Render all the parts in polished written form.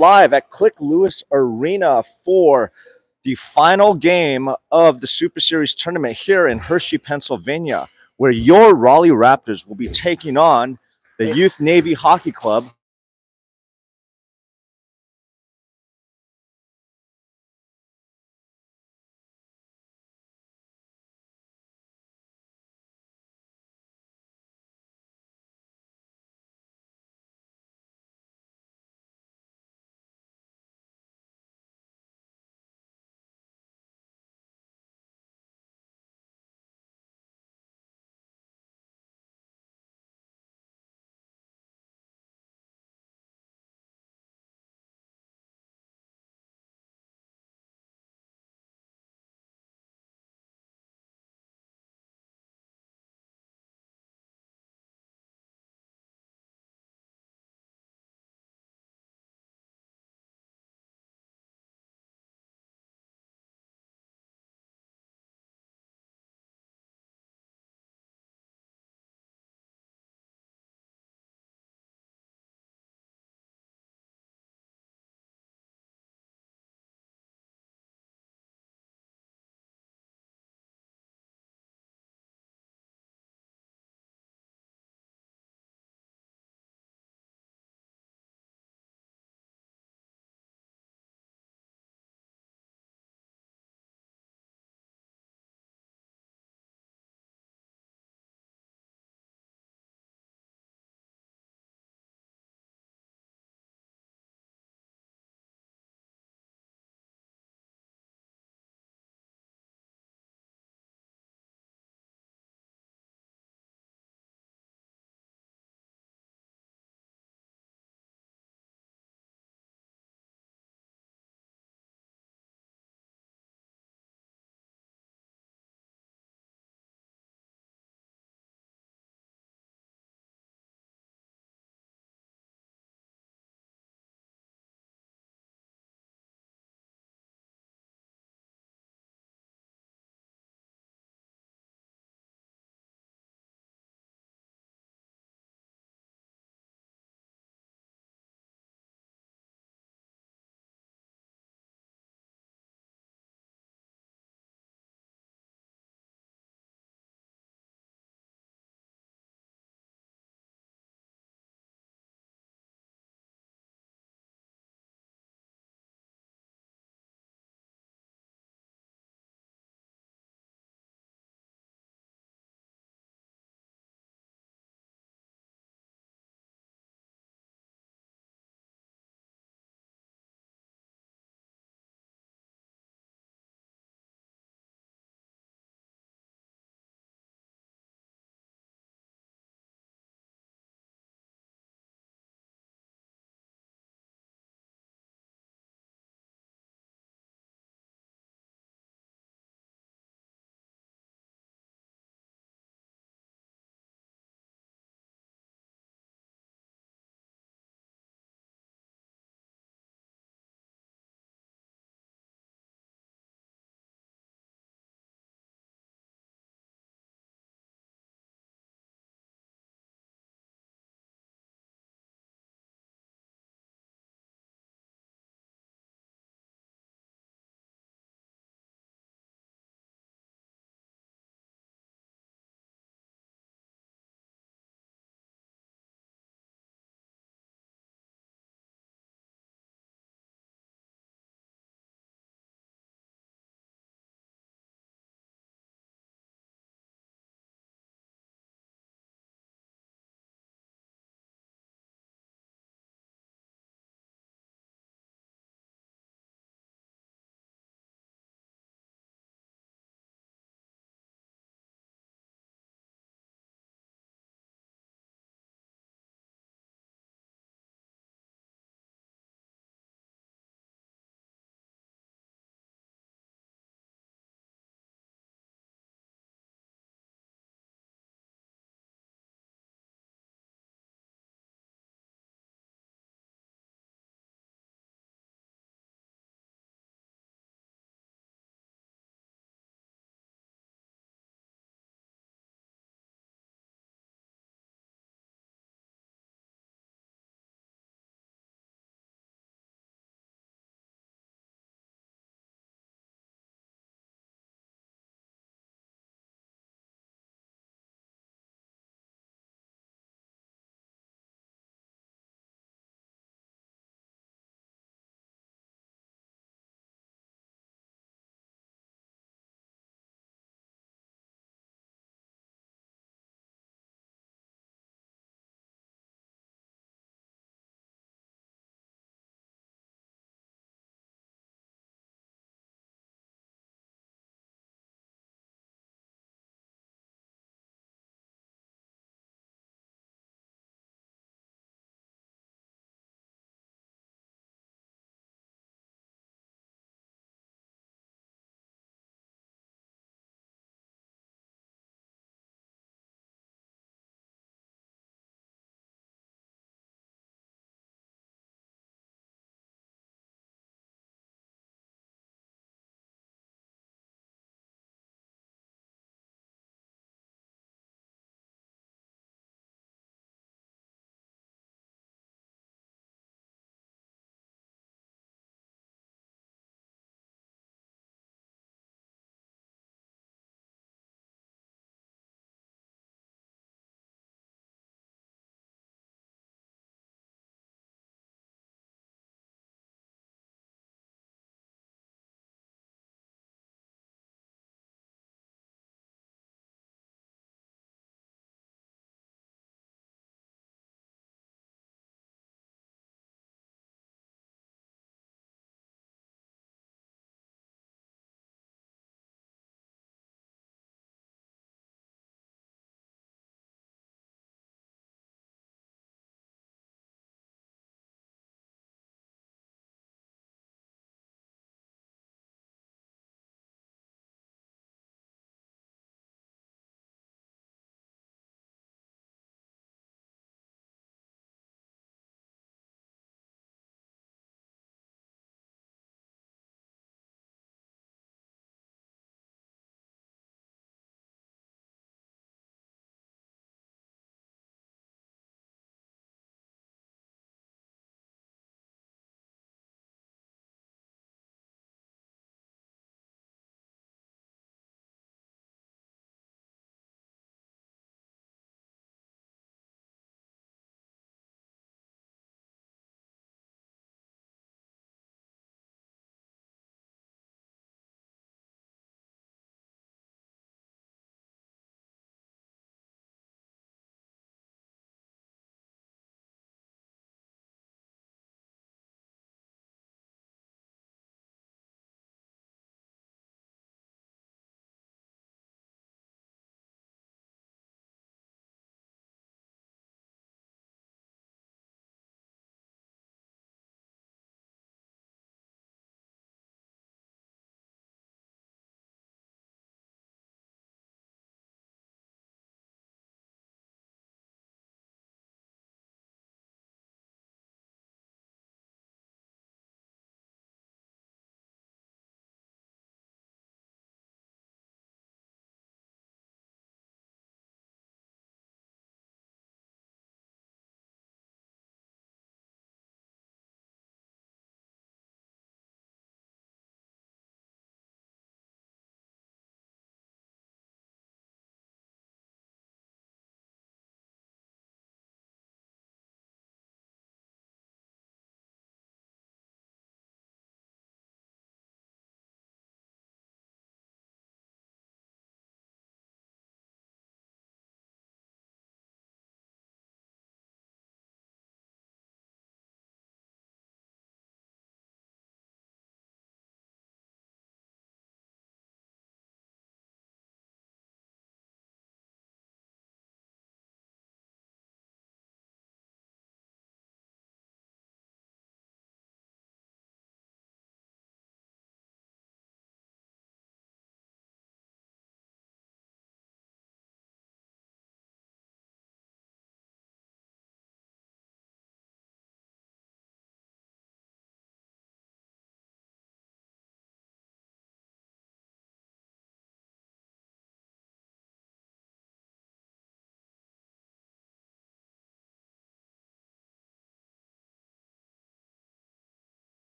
live at Click Lewis Arena for the final game of the Superseries tournament here in Hershey, Pennsylvania, where your Raleigh Raptors will be taking on the Youth Navy Hockey Club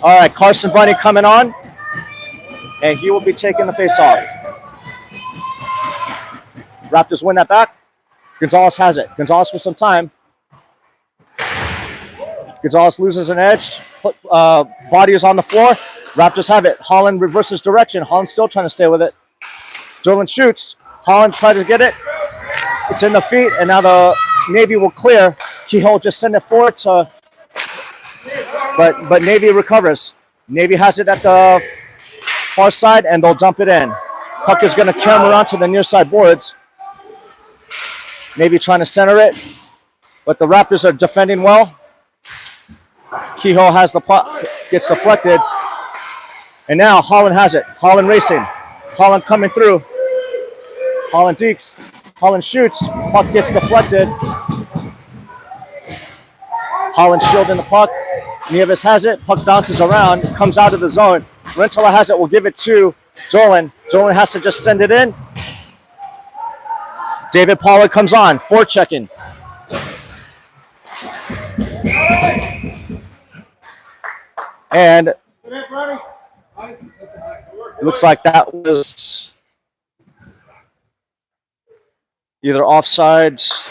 All right, Carson Bunny coming on, and he will be taking the face-off. Raptors win that back. Gonzalez has it. Gonzalez with some time. Gonzalez loses an edge. Body is on the floor. Raptors have it. Holland reverses direction. Holland still trying to stay with it. Derlin shoots. Holland tries to get it. It's in the feet, and now the Navy will clear. Kehoe just send it forward to, but Navy recovers. Navy has it at the far side, and they'll dump it in. Puck is going to come around to the near side boards. Navy trying to center it, but the Raptors are defending well. Kehoe has the puck, gets deflected, and now Holland has it. Holland racing. Holland coming through. Holland dekes. Holland shoots. Puck gets deflected. Holland shielding the puck. Nieves has it. Puck bounces around. Comes out of the zone. Rentola has it. Will give it to Dolan. Dolan has to just send it in. David Pollard comes on. Forechecking. And it looks like that was either offsides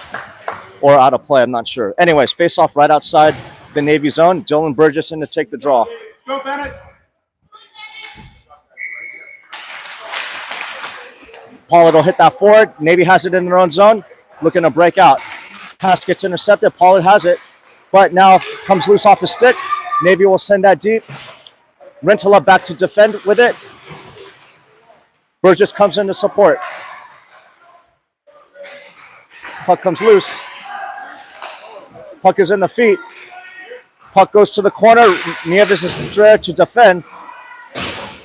or out of play. I'm not sure. Anyways, face off right outside the Navy zone. Dylan Burgess in to take the draw. Go, Bennett. Pollard will hit that forward. Navy has it in their own zone. Looking to break out. Pass gets intercepted. Pollard has it. But now comes loose off his stick. Navy will send that deep. Rentola back to defend with it. Burgess comes in to support. Puck comes loose. Puck is in the feet. Puck goes to the corner. Nieves is there to defend.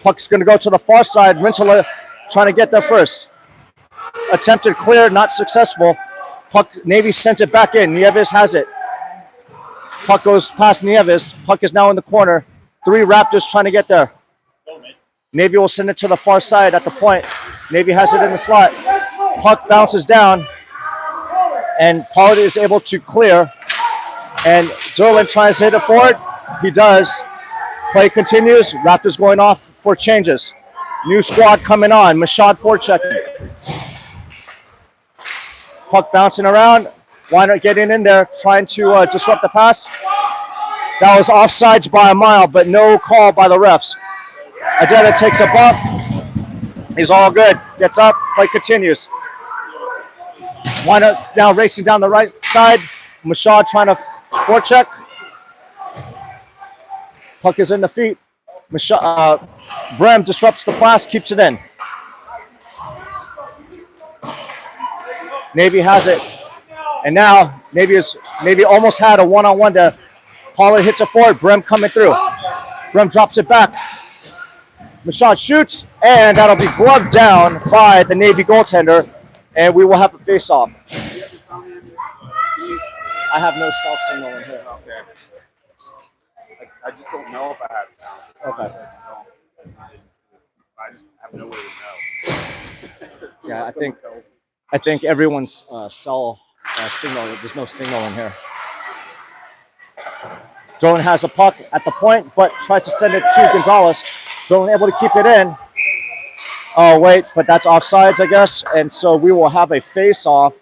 Puck's going to go to the far side. Rentola trying to get there first. Attempted clear, not successful. Puck, Navy sends it back in. Nieves has it. Puck goes past Nieves. Puck is now in the corner. 3 Raptors trying to get there. Navy will send it to the far side at the point. Navy has it in the slot. Puck bounces down. And Pollard is able to clear. And Derlin tries to hit it forward. He does. Play continues. Raptors going off for changes. New squad coming on. Mashad forechecking. Puck bouncing around. Weiner getting in there, trying to disrupt the pass. That was offsides by a mile, but no call by the refs. Adela takes a bump. He's all good. Gets up. Play continues. Weiner now racing down the right side. Mashad trying to forecheck. Puck is in the feet. Brem disrupts the pass, keeps it in. Navy has it. And now Navy almost had a one-on-one there. Pollard hits it forward. Brem coming through. Brem drops it back. Mashad shoots, and that'll be gloved down by the Navy goaltender, and we will have a face-off. I have no cell signal in here. Okay. I just don't know if I have sound. Okay. I just have no way to know. Yeah, I think everyone's cell signal. There's no signal in here. Dolan has a puck at the point, but tries to send it to Gonzalez. Dolan able to keep it in. Oh wait, but that's offsides, I guess, and so we will have a face-off.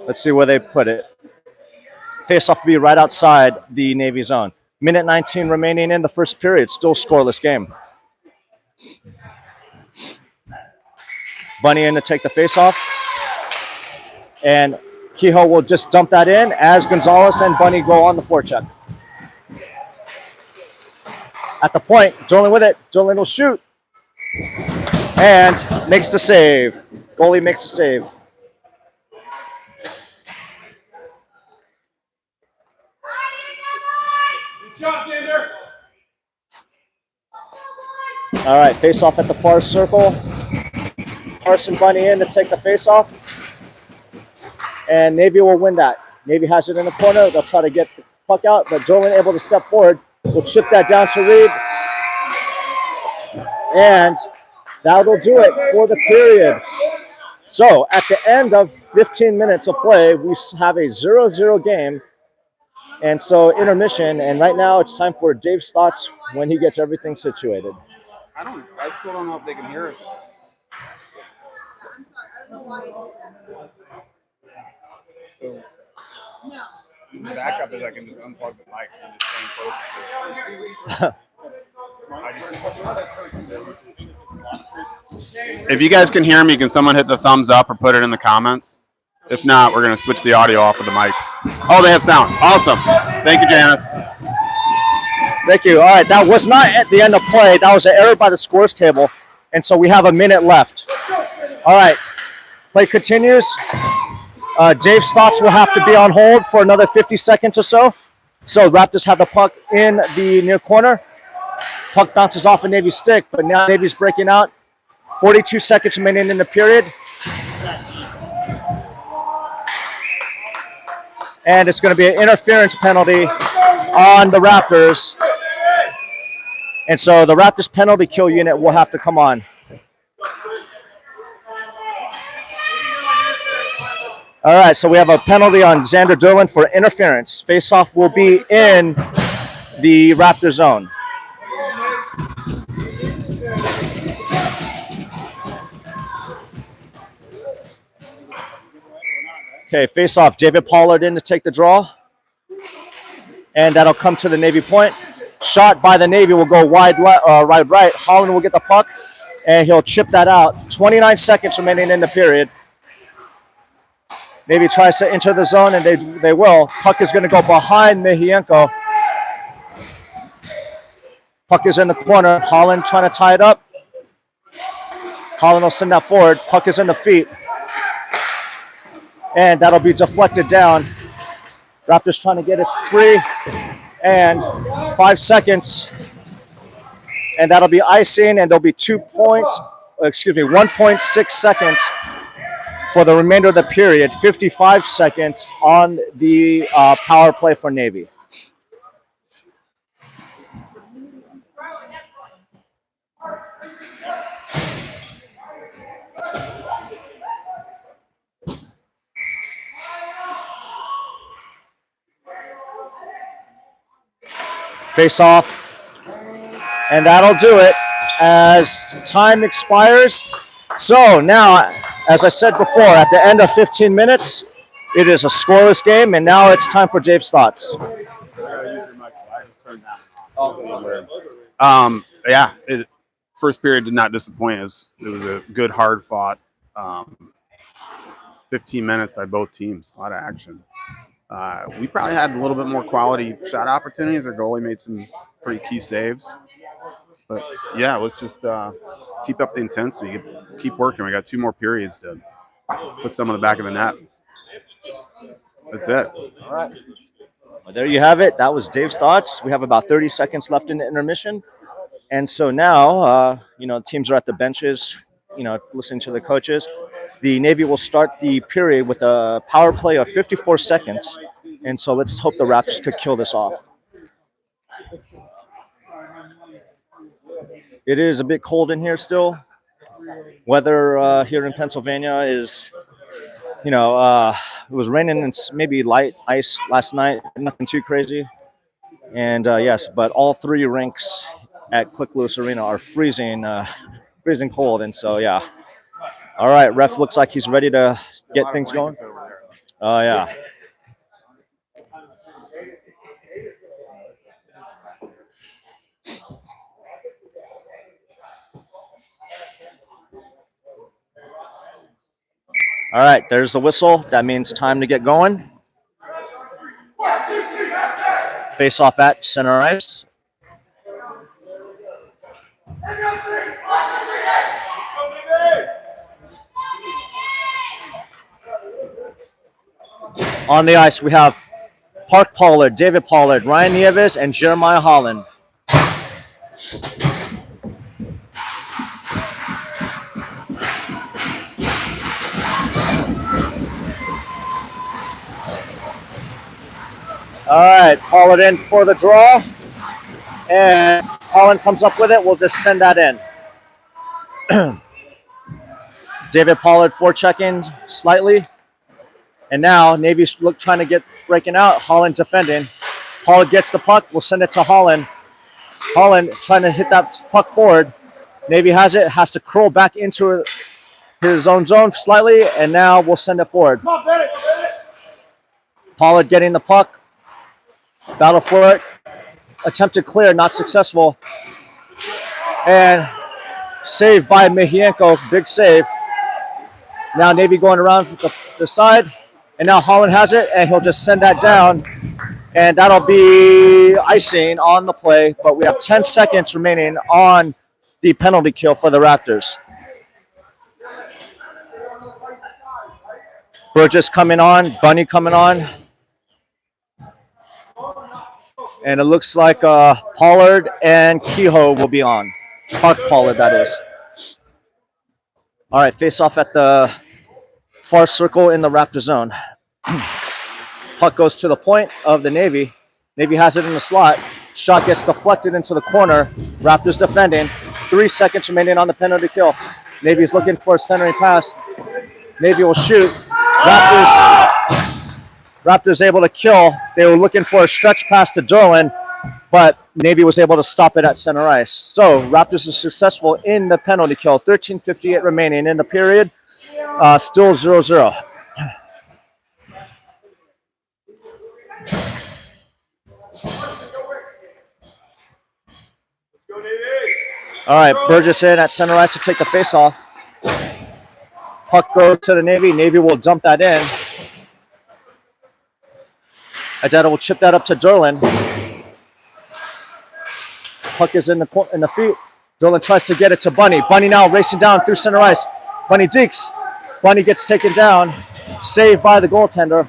Let's see where they put it. Face-off will be right outside the Navy zone. Minute 19 remaining in the first period. Still scoreless game. Bunny in to take the face-off. And Kehoe will just dump that in as Gonzalez and Bunny go on the forecheck. At the point, Jolin with it. Jolin will shoot. And makes the save. Goalie makes the save. All right, face-off at the far circle. Carson Bunny in to take the face-off. And Navy will win that. Navy has it in the corner. They'll try to get the puck out, but Jolin able to step forward. We'll chip that down to Reed. And that'll do it for the period. So at the end of 15 minutes of play, we have a 0-0 game And so intermission, and right now it's time for Dave's thoughts when he gets everything situated. I still don't know if they can hear us. So, the backup is I can just unplug the mics and just stay close. If you guys can hear me, can someone hit the thumbs up or put it in the comments? If not, we're going to switch the audio off of the mics. Oh, they have sound. Awesome. Thank you, Janice. Thank you. All right, that was not at the end of play. That was an error by the scores table, and so we have a minute left. All right, play continues. Dave Stotts will have to be on hold for another 50 seconds or so. So Raptors have the puck in the near corner. Puck bounces off a Navy stick, but now Navy's breaking out. 42 seconds remaining in the period. And it's going to be an interference penalty on the Raptors. And so the Raptors penalty kill unit will have to come on. All right, so we have a penalty on Xander Derlin for interference. Faceoff will be in the Raptor zone. Okay, faceoff. David Pollard in to take the draw. And that'll come to the Navy point. Shot by the Navy will go wide right. Holland will get the puck, and he'll chip that out. 29 seconds remaining in the period. Navy tries to enter the zone, and they will. Puck is going to go behind Mihienko. Puck is in the corner. Holland trying to tie it up. Holland will send that forward. Puck is in the feet. And that'll be deflected down. Raptors trying to get it free. And 5 seconds. And that'll be icing, and there'll be 1.6 seconds for the remainder of the period. 55 seconds on the power play for Navy. Face off, and that'll do it as time expires. So now, as I said before, at the end of 15 minutes, it is a scoreless game, and now it's time for Dave's thoughts. First period did not disappoint us. It was a good, hard-fought 15 minutes by both teams. A lot of action. We probably had a little bit more quality shot opportunities. Our goalie made some pretty key saves. But, yeah, let's just keep up the intensity, keep working. We got 2 more periods to put some on the back of the net. That's it. All right. Well, there you have it. That was Dave's thoughts. We have about 30 seconds left in the intermission. And so now, teams are at the benches, listening to the coaches. The Navy will start the period with a power play of 54 seconds. And so let's hope the Raptors could kill this off. It is a bit cold in here still. Weather here in Pennsylvania is, it was raining and maybe light ice last night. Nothing too crazy. And yes, but all 3 rinks at Click Lewis Arena are freezing cold. And so, yeah. All right, ref looks like he's ready to get things going. Oh, yeah. All right, there's the whistle. That means time to get going. Face off at center ice. On the ice, we have Park Pollard, David Pollard, Ryan Nieves, and Jeremiah Holland. All right, Pollard in for the draw. And Holland comes up with it. We'll just send that in. David Pollard forechecking slightly. And now Navy's trying to get breaking out. Holland defending. Pollard gets the puck. We'll send it to Holland. Holland trying to hit that puck forward. Navy has it. Has to curl back into his own zone slightly, and now we'll send it forward. Pollard getting the puck. Battle for it. Attempted clear, not successful. And saved by Mejienko. Big save. Now Navy going around the side. And now Holland has it, and he'll just send that down. And that'll be icing on the play. But we have 10 seconds remaining on the penalty kill for the Raptors. Burgess coming on. Bunny coming on. And it looks like Pollard and Kehoe will be on. Clark Pollard, that is. All right, face off at the far circle in the Raptor zone. Puck goes to the point of the Navy. Navy has it in the slot. Shot gets deflected into the corner. Raptors defending. 3 seconds remaining on the penalty kill. Navy's looking for a centering pass. Navy will shoot. Raptors able to kill. They were looking for a stretch pass to Derlin, but Navy was able to stop it at center ice. So Raptors are successful in the penalty kill. 13:58 remaining in the period. Still 0-0. All right, Burgess in at center ice to take the face-off. Puck goes to the Navy. Navy will dump that in. Adetta will chip that up to Derlin. Puck is in the feet. Derlin tries to get it to Bunny. Bunny now racing down through center ice. Bunny dinks. Bunny gets taken down. Saved by the goaltender.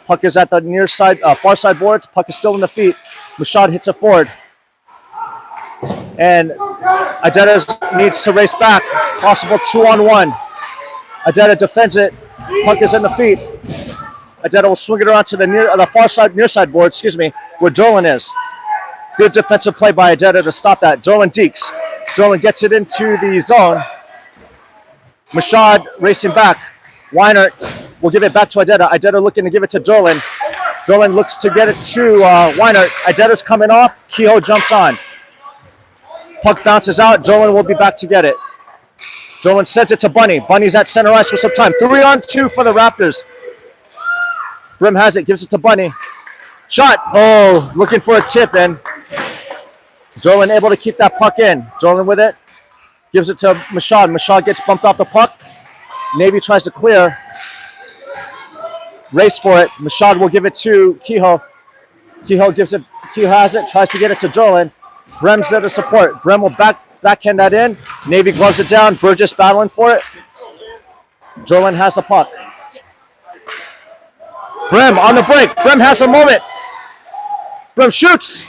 Puck is at the near side, far side boards. Puck is still in the feet. Mashad hits it forward. And Adetta needs to race back. Possible 2-on-1. Adetta defends it. Puck is in the feet. Adetta will swing it around to the far side, near side board, where Derlin is. Good defensive play by Adetta to stop that. Derlin deeks. Derlin gets it into the zone. Mashad racing back. Weinert will give it back to Adetta. Adetta looking to give it to Derlin. Derlin looks to get it to Weinert. Adetta's coming off. Kehoe jumps on. Puck bounces out. Derlin will be back to get it. Derlin sends it to Bunny. Bunny's at center ice for some time. 3-on-2 for the Raptors. Brim has it. Gives it to Bunny. Shot. Oh, looking for a tip in. Derlin able to keep that puck in. Derlin with it. Gives it to Mashad. Mashad gets bumped off the puck. Navy tries to clear. Race for it. Mashad will give it to Kehoe. Kehoe has it. Tries to get it to Derlin. Brem's there to support. Brem will backhand that in. Navy gloves it down. Burgess battling for it. Derlin has the puck. Brem on the break. Brem has a moment. Brem shoots.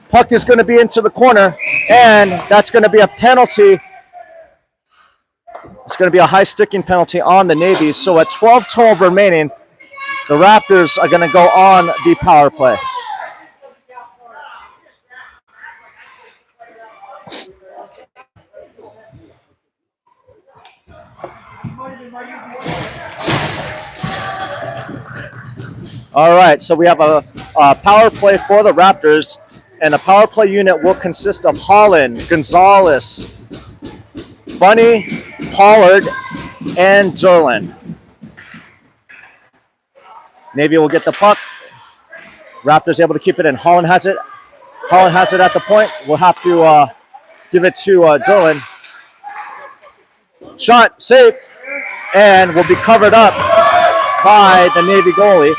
Puck is going to be into the corner, and that's going to be a penalty. It's going to be a high sticking penalty on the Navy. So at 12:12 remaining, the Raptors are going to go on the power play. All right, so we have a power play for the Raptors, and the power play unit will consist of Holland, Gonzalez, Bunny, Pollard, and Derlin. Navy will get the puck. Raptors able to keep it in. Holland has it. Holland has it at the point. We'll have to give it to Derlin. Shot, save, and will be covered up by the Navy goalie.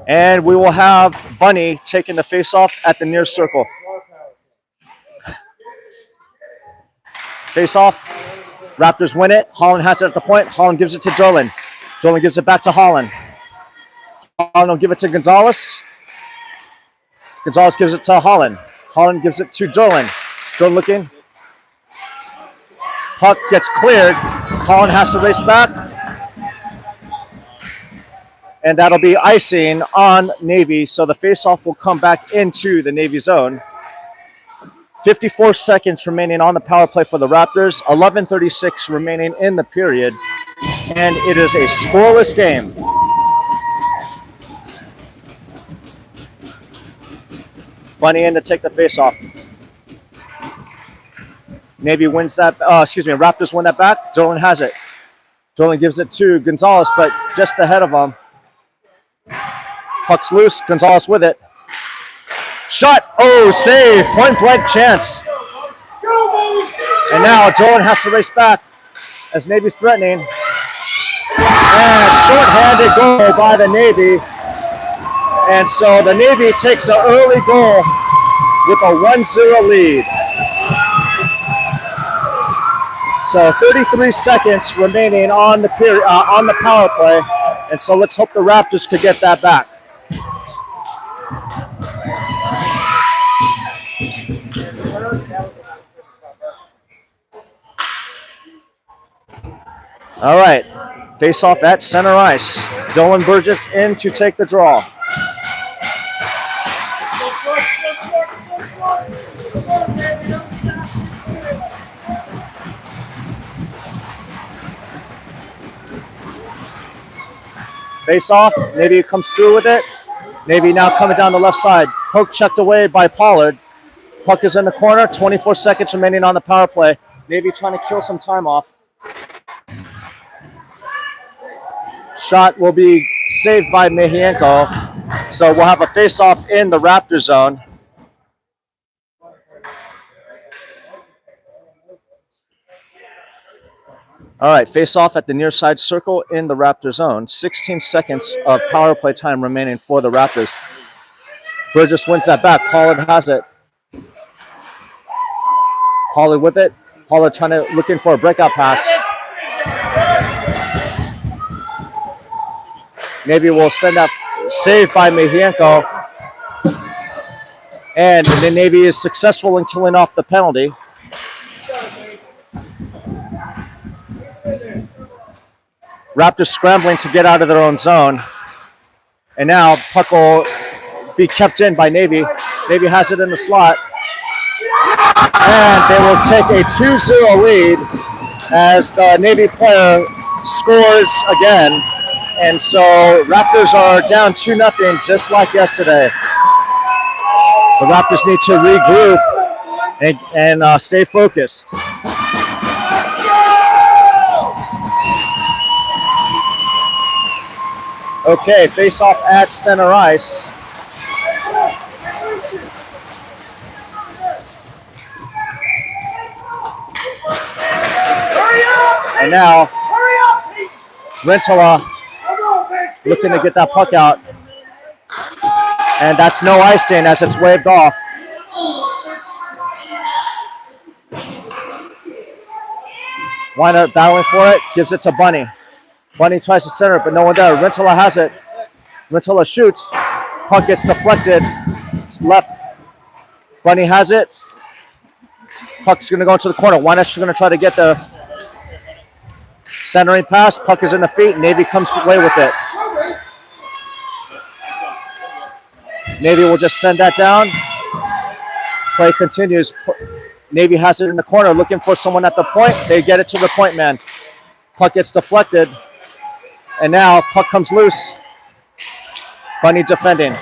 And we will have Bunny taking the face-off at the near circle. Face-off. Raptors win it. Holland has it at the point. Holland gives it to Derlin. Derlin gives it back to Holland. Holland will give it to Gonzalez. Gonzalez gives it to Holland. Holland gives it to Derlin. Derlin looking. Puck gets cleared. Holland has to race back. And that'll be icing on Navy. So the face-off will come back into the Navy zone. 54 seconds remaining on the power play for the Raptors. 11:36 remaining in the period. And it is a scoreless game. Bunny in to take the face-off. Navy wins that. Raptors win that back. Derlin has it. Derlin gives it to Gonzalez, but just ahead of him. Puck's loose. Gonzalez with it. Shot. Oh, save. Point blank chance. And now Derlin has to race back as Navy's threatening. And short-handed goal by the Navy. And so the Navy takes an early goal with a 1-0 lead. So 33 seconds remaining on the on the power play. And so let's hope the Raptors could get that back. All right, face off at center ice. Dylan Burgess in to take the draw. Face off, Navy comes through with it. Navy now coming down the left side. Poke checked away by Pollard. Puck is in the corner, 24 seconds remaining on the power play. Navy trying to kill some time off. Shot will be saved by Mejienko. So we'll have a face-off in the Raptor zone. All right, face-off at the near side circle in the Raptor zone. 16 seconds of power play time remaining for the Raptors. Burgess wins that back. Pollard has it. Pollard with it. Pollard looking for a breakout pass. Navy will send that save by Mejienko. And the Navy is successful in killing off the penalty. Raptors scrambling to get out of their own zone. And now puck will be kept in by Navy. Navy has it in the slot. And they will take a 2-0 lead as the Navy player scores again. And so Raptors are down 2-0 just like yesterday. The Raptors need to regroup and stay focused. Okay, face off at center ice. And now Rentala looking to get that puck out. And that's no icing as it's waved off. Weiner battling for it, gives it to Bunny. Bunny tries to center it, but no one there. Rentala has it. Rentala shoots. Puck gets deflected. It's left. Bunny has it. Puck's going to go into the corner. Weiner's going to try to get the centering pass. Puck is in the feet. Navy comes away with it. Navy will just send that down. Play continues. Navy has it in the corner, looking for someone at the point. They get it to the point man. Puck gets deflected. And now puck comes loose. Bunny defending.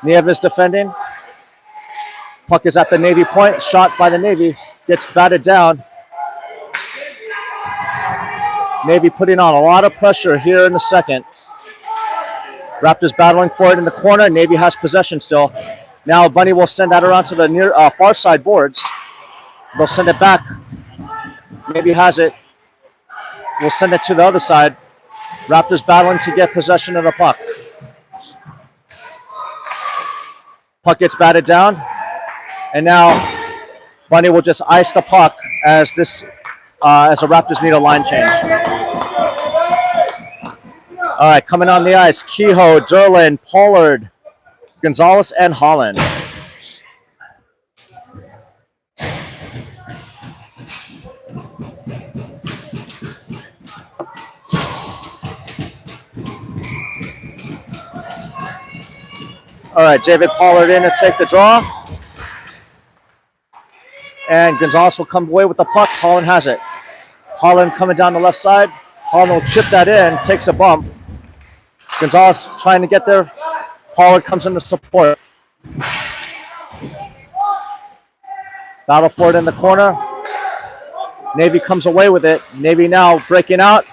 Nieves defending. Puck is at the Navy point. Shot by the Navy. Gets batted down. Navy putting on a lot of pressure here in the second. Raptors battling for it in the corner. Navy has possession still. Now Bunny will send that around to the near far side boards. They'll send it back. Navy has it. We'll send it to the other side. Raptors battling to get possession of the puck. Puck gets batted down. And now Bunny will just ice the puck as the Raptors need a line change. All right, coming on the ice, Kehoe, Derlin, Pollard, Gonzalez, and Holland. All right, David Pollard in to take the draw. And Gonzalez will come away with the puck. Holland has it. Holland coming down the left side. Holland will chip that in, takes a bump. Gonzalez trying to get there. Pollard comes in to support. Battle for it in the corner. Navy comes away with it. Navy now breaking out.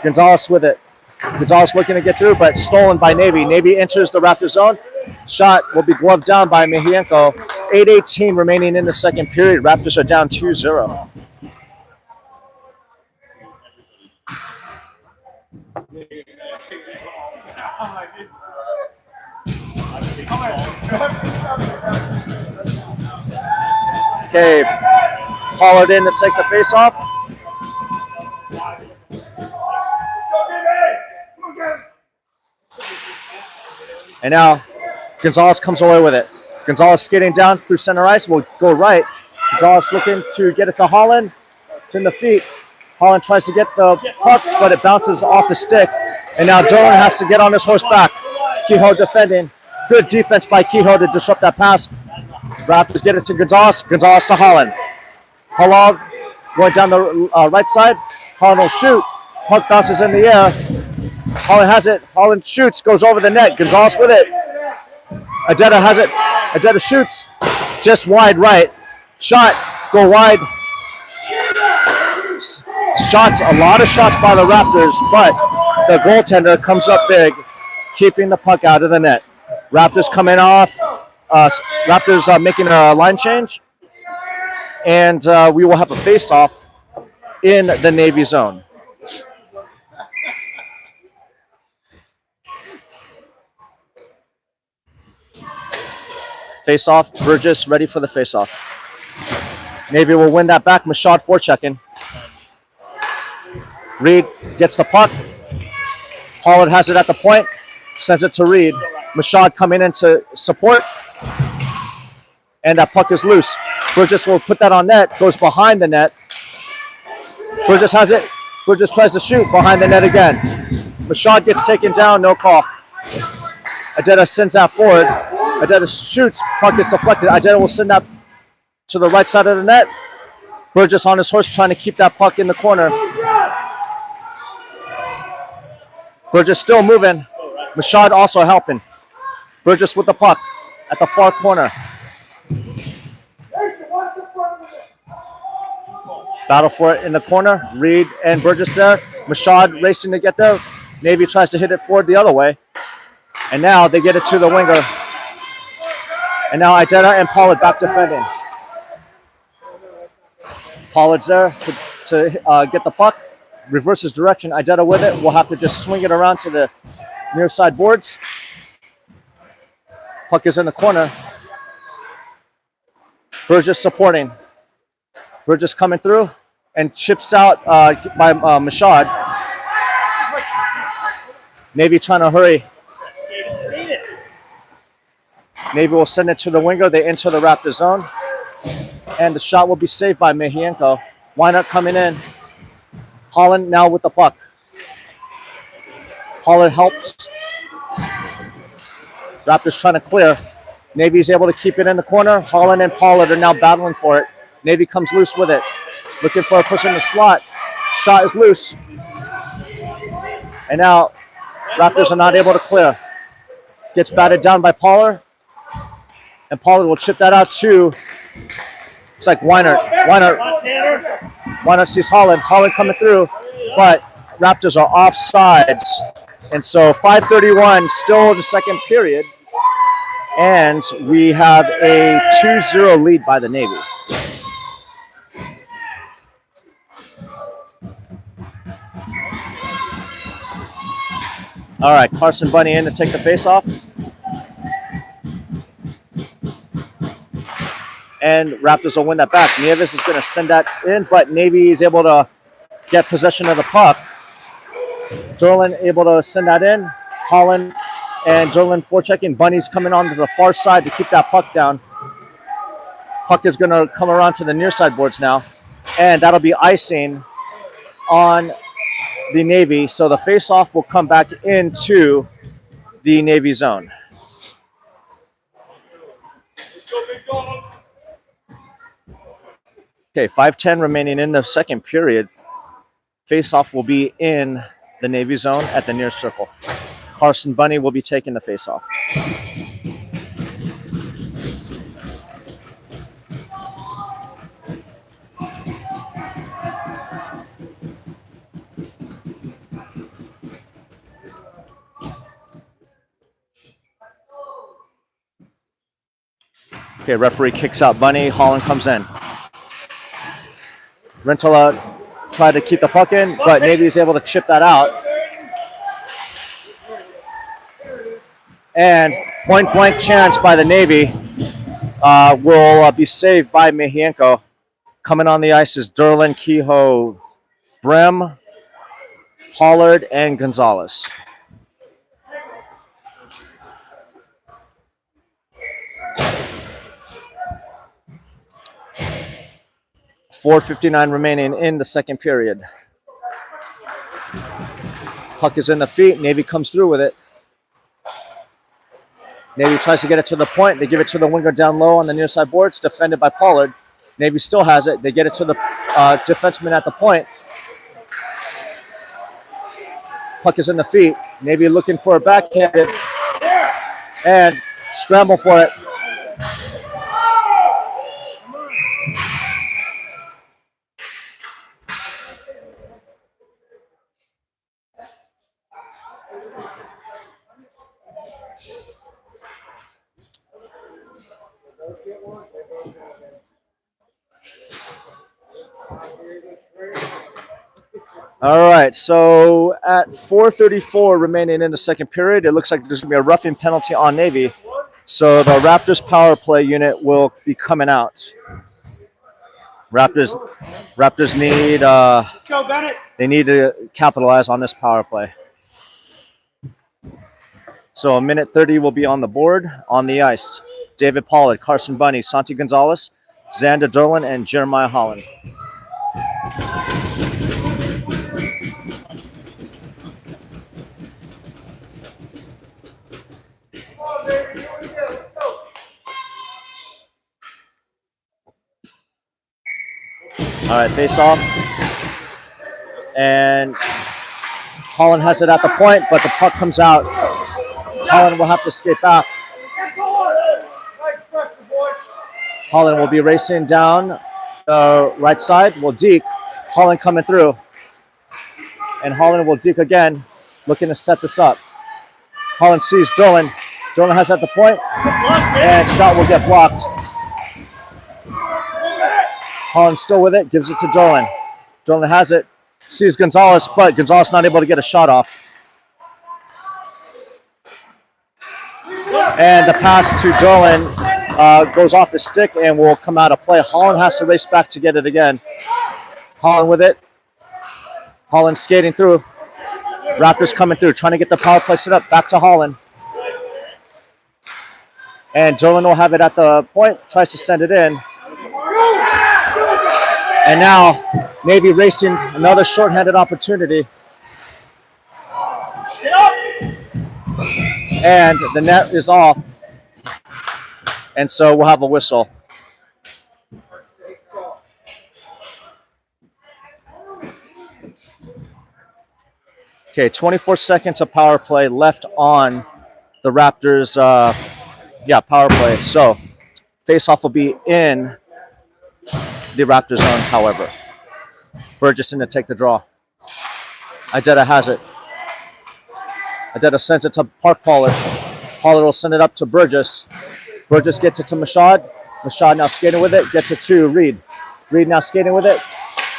Gonzalez with it. Gonzalez looking to get through, but stolen by Navy. Navy enters the Raptor zone. Shot will be gloved down by Mejienko. 8:18 remaining in the second period. Raptors are down 2-0. Okay, Pollard in to take the face-off. And now Gonzalez comes away with it. Gonzalez skating down through center ice. Will go right. Gonzalez looking to get it to Holland. It's in the feet. Holland tries to get the puck, but it bounces off his stick. And now Dolan has to get on his horse back. Kehoe defending. Good defense by Kehoe to disrupt that pass. Raptors get it to Gonzalez. Gonzalez to Holland. Holland going down the right side. Holland will shoot. Puck bounces in the air. Holland has it. Holland shoots. Goes over the net. Gonzalez with it. Adetta has it. Adetta shoots. Just wide right. Shot. Go wide. Shots. A lot of shots by the Raptors, but the goaltender comes up big, keeping the puck out of the net. Raptors coming off. Raptors making a line change. And we will have a face-off in the Navy zone. Face-off. Burgess ready for the face-off. Navy will win that back. Mashad forechecking. Reed gets the puck. Pollard has it at the point. Sends it to Reed. Mashad coming in to support. And that puck is loose. Burgess will put that on net. Goes behind the net. Burgess has it. Burgess tries to shoot behind the net again. Mashad gets taken down. No call. Adetta sends that forward. Adetta shoots. Puck is deflected. Adetta will send that to the right side of the net. Burgess on his horse trying to keep that puck in the corner. Burgess still moving. Mashad also helping. Burgess with the puck at the far corner. Battle for it in the corner. Reed and Burgess there. Mashad racing to get there. Navy tries to hit it forward the other way. And now they get it to the winger. And now Idetta and Pollard back defending. Pollard's there to get the puck. Reverses direction. Idetta with it. We'll have to just swing it around to the near side boards. Puck is in the corner. Burgess supporting. Burgess coming through and chips out by Mashad. Navy trying to hurry. Navy will send it to the winger. They enter the Raptor zone. And the shot will be saved by Mejienko. Weiner coming in. Holland now with the puck. Pollard helps. Raptors trying to clear. Navy's able to keep it in the corner. Holland and Pollard are now battling for it. Navy comes loose with it. Looking for a push in the slot. Shot is loose. And now Raptors are not able to clear. Gets batted down by Pollard. And Pollard will chip that out to, looks like Weiner. Weiner sees Holland. Holland coming through. But Raptors are offsides. And so 5:31 still in the second period. And we have a 2-0 lead by the Navy. All right, Carson Bunny in to take the face-off. And Raptors will win that back. Nieves is going to send that in, but Navy is able to get possession of the puck. Derlin able to send that in. Holland and Derlin forechecking. Bunny's coming on to the far side to keep that puck down. Puck is going to come around to the near side boards now. And that'll be icing on the Navy. So the face-off will come back into the Navy zone. Okay, 5:10 remaining in the second period. Face-off will be in the Navy zone at the near circle. Carson Bunny will be taking the face-off. Okay, referee kicks out Bunny. Holland comes in. Rentola tried to keep the puck in, but Navy is able to chip that out. And point-blank chance by the Navy will be saved by Mejienko. Coming on the ice is Derlin, Kehoe, Brem, Pollard, and Gonzalez. .4:59 remaining in the second period. Puck is in the feet. Navy comes through with it. Navy tries to get it to the point. They give it to the winger down low on the near side boards, defended by Pollard. Navy still has it. They get it to the defenseman at the point. Puck is in the feet. Navy looking for a backhand and scramble for it. All right, so at 4:34 remaining in the second period, it looks like there's going to be a roughing penalty on Navy. So the Raptors power play unit will be coming out. Raptors need Let's go, Bennett. They need to capitalize on this power play. So a minute 30 will be on the board. On the ice, David Pollard, Carson Bunny, Santi Gonzalez, Xander Derlin, and Jeremiah Holland. All right, face off. And Holland has it at the point, but the puck comes out. Holland will have to skate back. Holland will be racing down the right side. Will deke. Holland coming through. And Holland will deke again, looking to set this up. Holland sees Derlin. Derlin has it at the point, and shot will get blocked. Holland still with it, gives it to Derlin. Derlin has it, sees Gonzalez, but Gonzalez not able to get a shot off. And the pass to Derlin goes off his stick and will come out of play. Holland has to race back to get it again. Holland with it. Holland skating through. Raptors coming through, trying to get the power play set up. Back to Holland. And Derlin will have it at the point, tries to send it in. And now, Navy racing another shorthanded opportunity. And the net is off. And so we'll have a whistle. Okay, 24 seconds of power play left on the Raptors' power play. So, face-off will be in the Raptors zone, however. Burgess in to take the draw. Idetta has it. Idetta sends it to Park Pollard. Pollard will send it up to Burgess. Burgess gets it to Mashad. Mashad now skating with it. Gets it to Reed. Reed now skating with it.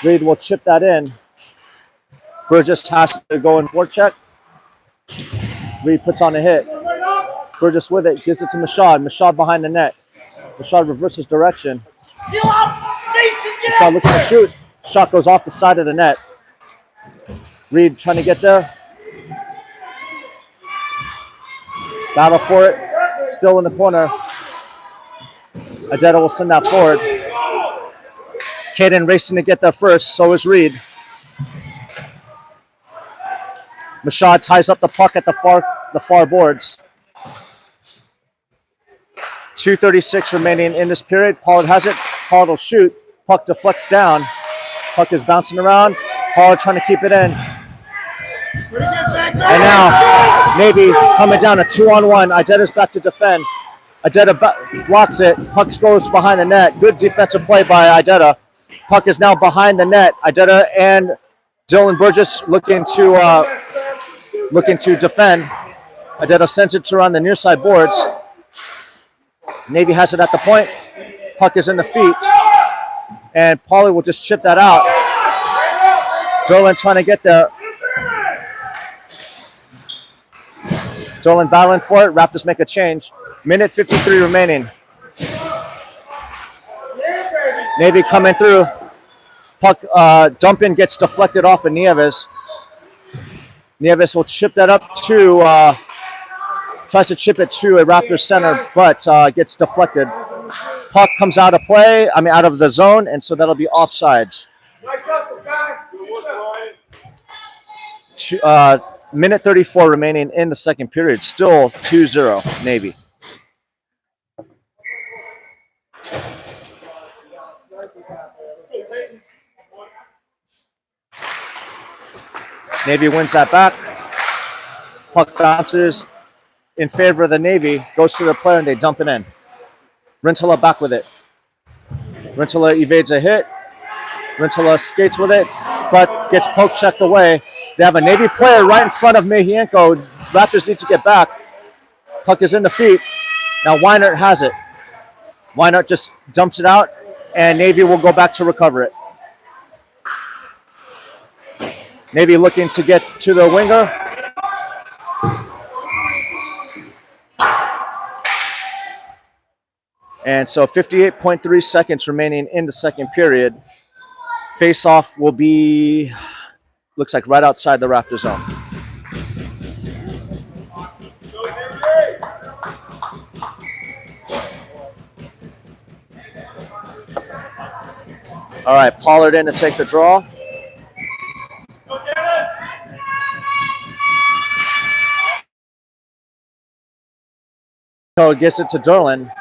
Reed will chip that in. Burgess has to go in forecheck. Reed puts on a hit. Burgess with it. Gives it to Mashad. Mashad behind the net. Mashad reverses direction. Mashad looking to shoot. Shot goes off the side of the net. Reed trying to get there. Battle for it. Still in the corner. Idetta will send that forward. Caden racing to get there first. So is Reed. Mashad ties up the puck at the far the far boards. 2:36 remaining in this period. Pollard has it. Pollard will shoot. Puck deflects down. Puck is bouncing around. Pollard trying to keep it in. And now Navy coming down a 2-on-1. Idetta's back to defend. Idetta blocks it. Puck goes behind the net. Good defensive play by Idetta. Puck is now behind the net. Idetta and Dylan Burgess looking to defend. Idetta sends it to around the near side boards. Navy has it at the point. Puck is in the feet. And Pollard will just chip that out. Dolan trying to get there. Dolan battling for it. Raptors make a change. Minute 53 remaining. Navy coming through. Puck dump in gets deflected off of Nieves. Nieves will chip that up to, tries to chip it to a Raptors center, but gets deflected. Puck comes out of play, out of the zone, and so that'll be offsides. Minute 34 remaining in the second period. Still 2-0 Navy. Navy wins that back. Puck bounces in favor of the Navy, goes to the player, and they dump it in. Rintala back with it. Rintala evades a hit. Rintala skates with it, but gets poke checked away. They have a Navy player right in front of Mejienko. Raptors need to get back. Puck is in the feet. Now Weinert has it. Weinert just dumps it out, and Navy will go back to recover it. Navy looking to get to the winger. And so 58.3 seconds remaining in the second period. Face-off will be, looks like right outside the Raptor zone. All right, Pollard in to take the draw. So gets it to Derlin.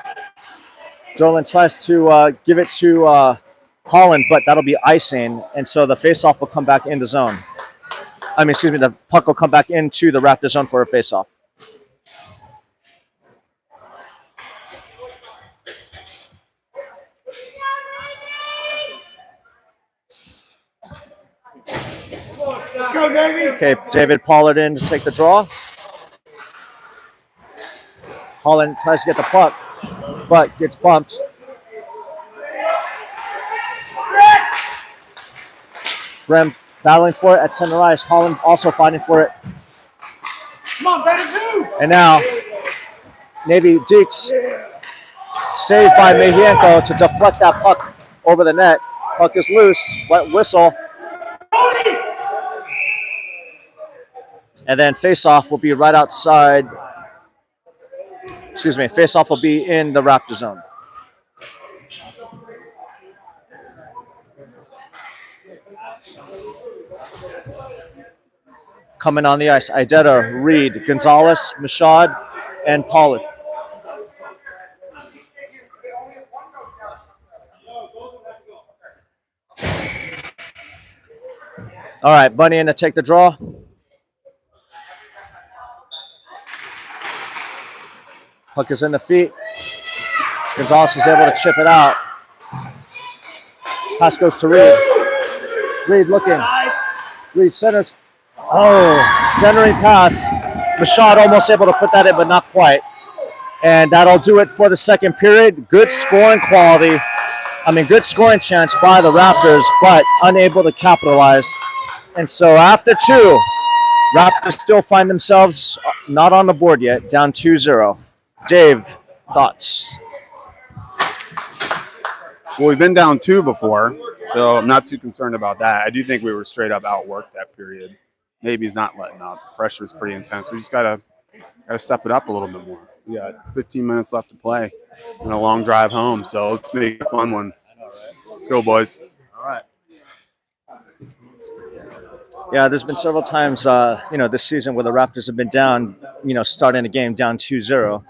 Derlin tries to give it to Holland, but that'll be icing, and so the face-off will come back in the zone. The puck will come back into the Raptor zone for a face-off. Let's go, Navy. Okay, David Pollard in to take the draw. Holland tries to get the puck, but gets bumped. Graham battling for it at center ice. Holland also fighting for it. Come on, better move. And now, Navy Deeks saved by Mejienko to deflect that puck over the net. Puck is loose. Wet whistle. And then face-off will be right outside. Face-off will be in the Raptor zone. Coming on the ice, Idetta, Reed, Gonzalez, Michaud, and Pollard. All right, Bunny in to take the draw. Puck is in the feet. Gonzalez is able to chip it out. Pass goes to Reed. Reed looking. Reed centers. Oh, centering pass. Michaud almost able to put that in, but not quite. And that'll do it for the second period. Good scoring quality. Good scoring chance by the Raptors, but unable to capitalize. And so after two, Raptors still find themselves not on the board yet, down 2-0. Dave, thoughts? Well, we've been down 2 before, so I'm not too concerned about that. I do think we were straight up outworked that period. Maybe he's not letting up. The pressure is pretty intense. We just gotta step it up a little bit more. We got 15 minutes left to play and a long drive home, so let's make it a fun one. Let's go, boys. All right. Yeah, there's been several times, this season where the Raptors have been down, starting a game down 2-0,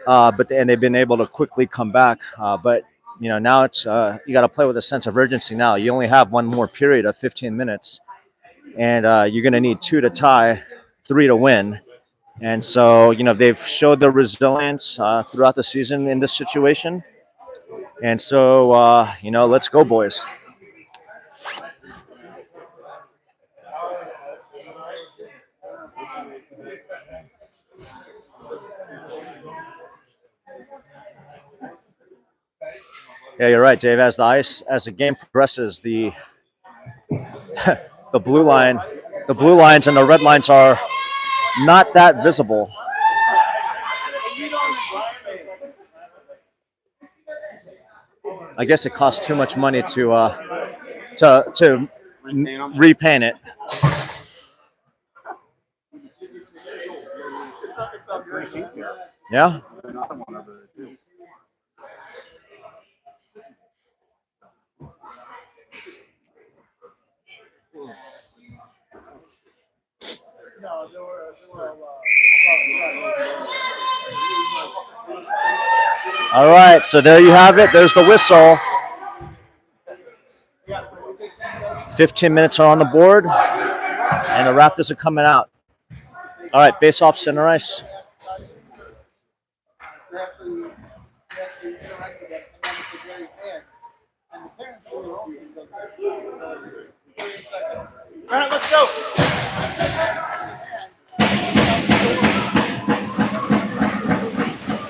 and they've been able to quickly come back. But now it's you got to play with a sense of urgency. Now you only have one more period of 15 minutes, and you're going to need 2 to tie, 3 to win. And so they've showed their resilience throughout the season in this situation. And so let's go, boys. Yeah, you're right, Dave. As the game progresses, the the blue lines and the red lines are not that visible. I guess it costs too much money to repaint it. Yeah. All right, so there you have it. There's the whistle. 15 minutes are on the board, and the Raptors are coming out. All right, face-off, center ice. All right, let's go.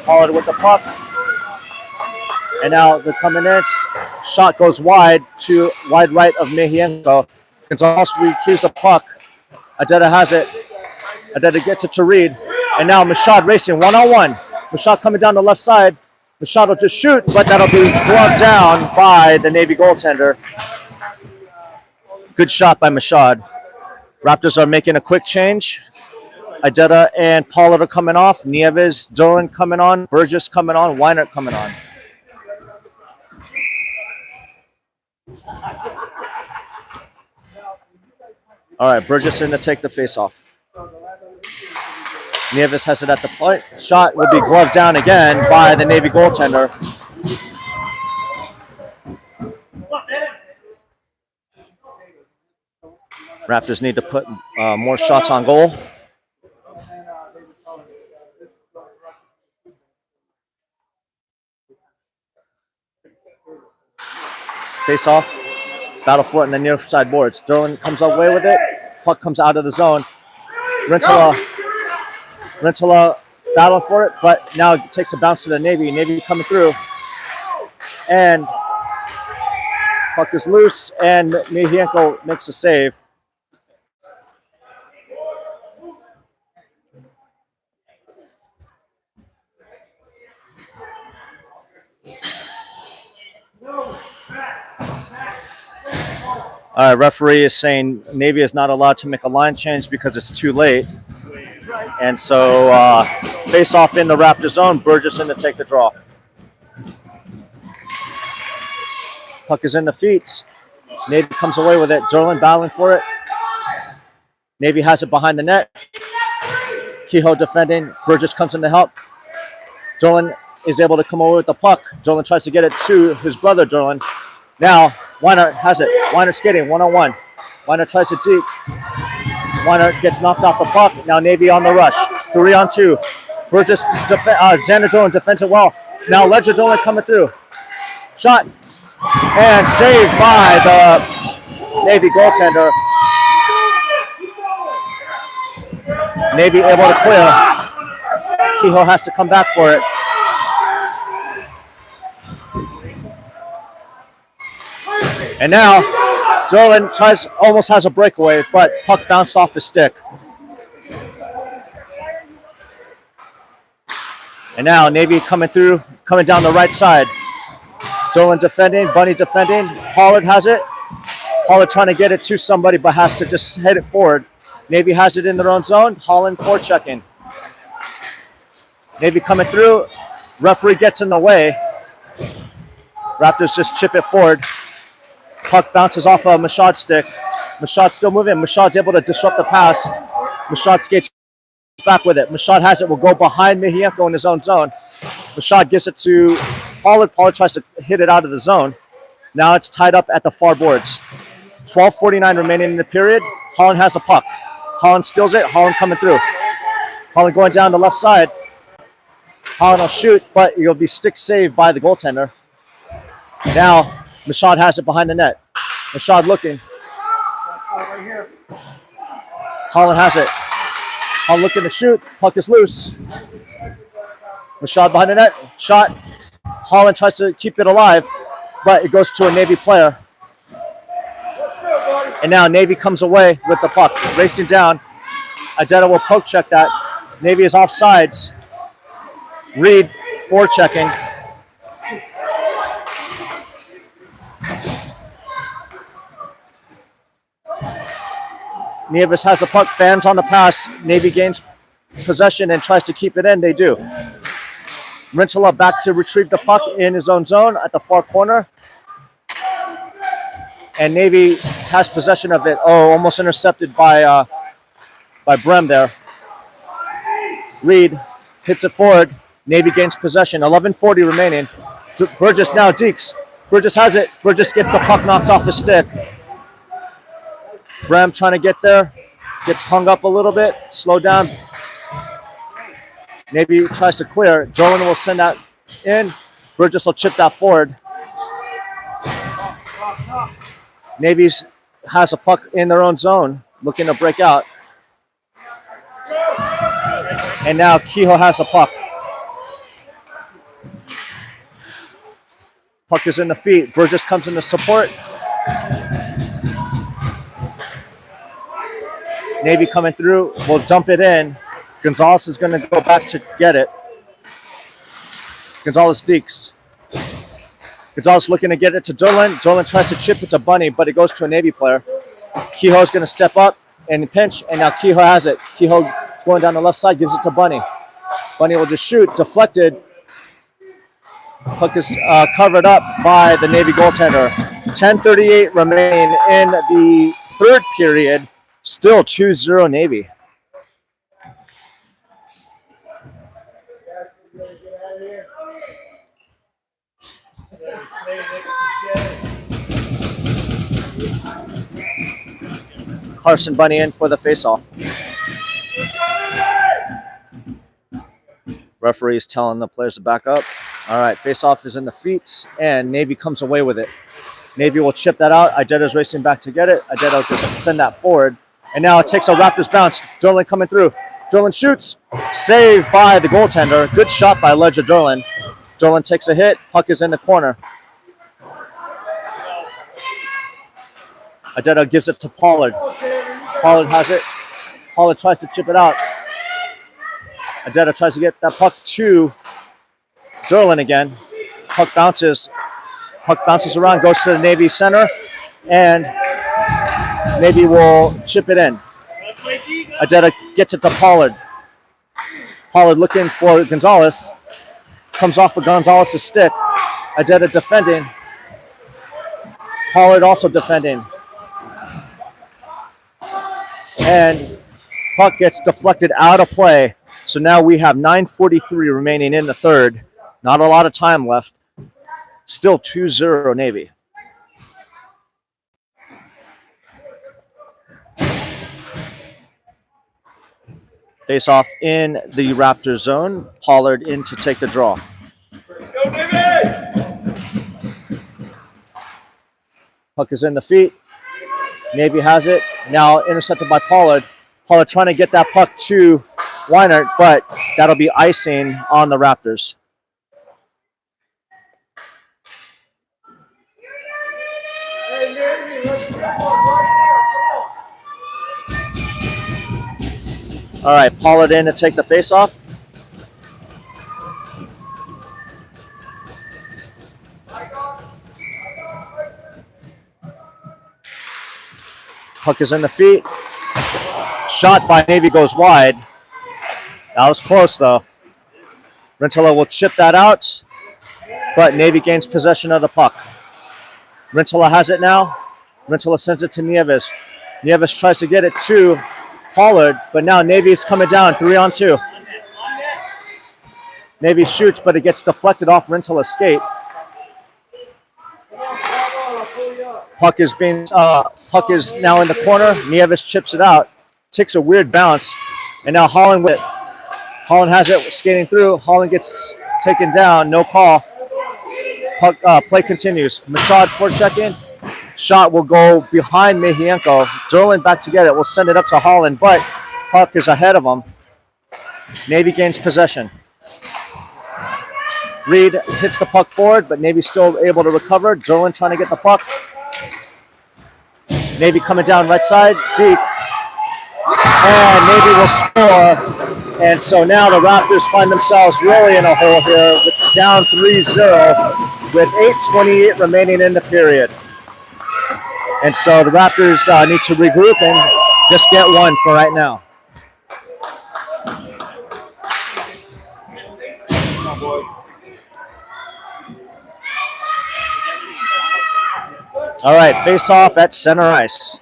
Pollard with the puck. And now they're coming in. Shot goes wide right of Mehienko. Gonzalez retrieves the puck. Adeta has it. Adeta gets it to Reed. And now Mashad racing one-on-one. Mashad coming down the left side. Mashad will just shoot, but that'll be gloved down by the Navy goaltender. Good shot by Mashad. Raptors are making a quick change. Adeta and Pollard are coming off. Nieves, Dolan coming on. Burgess coming on. Weinert coming on. All right, Burgess in to take the face-off. Nieves has it at the point. Shot will be gloved down again by the Navy goaltender. Raptors need to put more shots on goal. Face-off. Battle for it in the near side boards. Derlin comes away with it. Puck comes out of the zone. Rentala battling for it, but now it takes a bounce to the Navy. Navy coming through. And puck is loose, and Mehienko makes a save. All right, referee is saying Navy is not allowed to make a line change because it's too late. And so face off in the Raptor zone, Burgess in to take the draw. Puck is in the feet. Navy comes away with it. Derlin battling for it. Navy has it behind the net. Kehoe defending. Burgess comes in to help. Derlin is able to come away with the puck. Derlin tries to get it to his brother, Derlin. Now, Weiner has it. Weiner skating, one-on-one. Weiner tries it deep. Weiner gets knocked off the puck. Now Navy on the rush. 3-on-2. Burgess, Xander Derlin defends it well. Now Ledger Derlin coming through. Shot. And saved by the Navy goaltender. Navy able to clear. Kehoe has to come back for it. And now, Derlin almost has a breakaway, but puck bounced off his stick. And now, Navy coming down the right side. Derlin defending, Bunny defending. Pollard has it. Pollard trying to get it to somebody, but has to just head it forward. Navy has it in their own zone. Holland forechecking. Navy coming through. Referee gets in the way. Raptors just chip it forward. Puck bounces off a Mashad stick. Mashad's still moving. Mashad's able to disrupt the pass. Mashad skates back with it. Mashad has it. Will go behind Mihienko in his own zone. Mashad gives it to Pollard. Pollard tries to hit it out of the zone. Now it's tied up at the far boards. 12:49 remaining in the period. Holland has a puck. Holland steals it. Holland coming through. Holland going down the left side. Holland will shoot, but he'll be stick saved by the goaltender. Now Mashad has it behind the net. Mashad looking. Holland has it. Holland looking to shoot. Puck is loose. Mashad behind the net. Shot. Holland tries to keep it alive, but it goes to a Navy player. And now Navy comes away with the puck. Racing down. Adetta will poke check that. Navy is offsides. Reed forechecking. Nieves has the puck, fans on the pass. Navy gains possession and tries to keep it in. They do. Rintala back to retrieve the puck in his own zone at the far corner. And Navy has possession of it. Oh, almost intercepted by Brem there. Reed hits it forward. Navy gains possession. 11:40 remaining. Burgess now dekes. Burgess has it. Burgess gets the puck knocked off the stick. Brem trying to get there. Gets hung up a little bit. Slow down. Navy tries to clear. Jolin will send that in. Burgess will chip that forward. Navy has a puck in their own zone, looking to break out. And now Kehoe has a puck. Puck is in the feet. Burgess comes in to support. Navy coming through. Will dump it in. Gonzalez is going to go back to get it. Gonzalez dekes. Gonzalez looking to get it to Dolan. Dolan tries to chip it to Bunny, but it goes to a Navy player. Kehoe's going to step up and pinch, and now Kehoe has it. Kehoe going down the left side, gives it to Bunny. Bunny will just shoot. Deflected. Puck is covered up by the Navy goaltender. 10:38 remain in the third period. Still 2-0 Navy. Carson Bunny in for the faceoff. Referee's telling the players to back up. All right, faceoff is in the feet, and Navy comes away with it. Navy will chip that out. Idetta's racing back to get it. Idetta will just send that forward. And now it takes a Raptors bounce. Derlin coming through. Derlin shoots. Saved by the goaltender. Good shot by Ledger Derlin. Derlin takes a hit. Puck is in the corner. Idetta gives it to Pollard. Pollard has it. Pollard tries to chip it out. Idetta tries to get that puck to Derlin again. Puck bounces. Puck bounces around, goes to the Navy center, and Navy will chip it in. Idetta gets it to Pollard. Pollard looking for Gonzalez. Comes off of Gonzalez's stick. Idetta defending. Pollard also defending. And puck gets deflected out of play. So now we have 9:43 remaining in the third. Not a lot of time left. Still 2-0 Navy. Face off in the Raptor zone. Pollard in to take the draw. Let's go, Navy! Puck is in the feet. Navy has it. Now intercepted by Pollard. Pollard trying to get that puck to Weinert, but that'll be icing on the Raptors. All right, Pollard in to take the face-off. Puck is in the feet. Shot by Navy goes wide. That was close, though. Rintala will chip that out, but Navy gains possession of the puck. Rintala has it now. Rintala sends it to Nieves. Nieves tries to get it to Pollard, but now Navy's coming down 3-on-2. Navy shoots, but it gets deflected off Rentala's skate. Puck is now in the corner. Nieves chips it out, takes a weird bounce, and now Holland with it. Holland has it skating through. Holland gets taken down, no call. Puck, play continues. Mashad forechecking. Shot will go behind Mejienko. Derlin back to get it. Will send it up to Holland, but puck is ahead of him. Navy gains possession. Reed hits the puck forward, but Navy still able to recover. Derlin trying to get the puck. Navy coming down right side, deep. And Navy will score. And so now the Raptors find themselves really in a hole here, down 3-0 with 8:28 remaining in the period. And so the Raptors need to regroup and just get one for right now. All right, face off at center ice.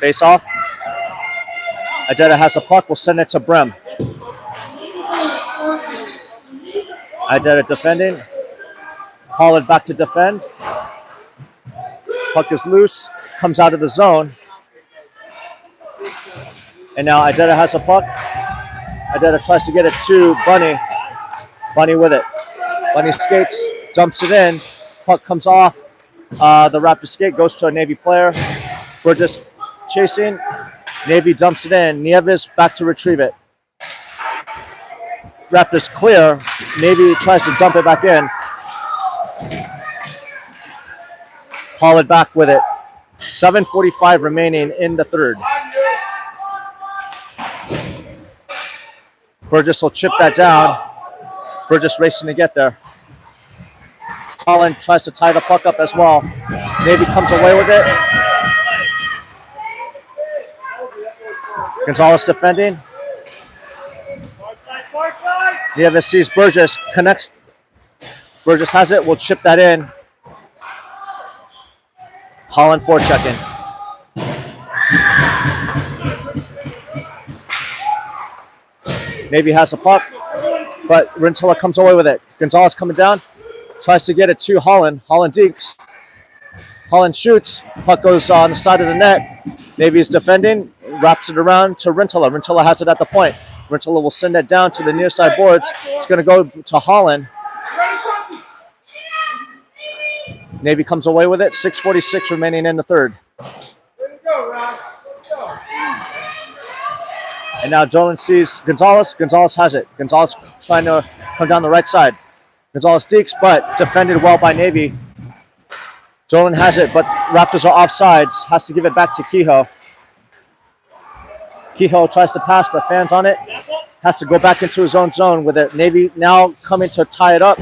Face off. Adetta has a puck. We'll send it to Brem. Adetta defending. Pollard back to defend. Puck is loose. Comes out of the zone. And now Adetta has a puck. Adetta tries to get it to Bunny. Bunny with it. Bunny skates. Dumps it in. Puck comes off. The Raptor skate goes to a Navy player. Burgess chasing. Navy dumps it in. Nieves back to retrieve it. Raptors clear. Navy tries to dump it back in. Pollard back with it. 7:45 remaining in the third. Burgess will chip that down. Burgess racing to get there. Holland tries to tie the puck up as well. Navy comes away with it. Gonzalez defending. Nieves sees Burgess, connects. Burgess has it, will chip that in. Holland forechecking. Navy has a puck, but Rentala comes away with it. Gonzalez coming down, tries to get it to Holland. Holland dekes. Holland shoots. Puck goes on the side of the net. Navy is defending, wraps it around to Rentala. Rentala has it at the point. Rentala will send that down to the near side boards. It's going to go to Holland. Navy comes away with it. 6:46 remaining in the third. And now Dolan sees Gonzalez. Gonzalez has it. Gonzalez trying to come down the right side. Gonzalez dekes, but defended well by Navy. Dolan has it, but Raptors are offsides. Has to give it back to Kehoe. Kehoe tries to pass, but fans on it. Has to go back into his own zone with it. Navy now coming to tie it up.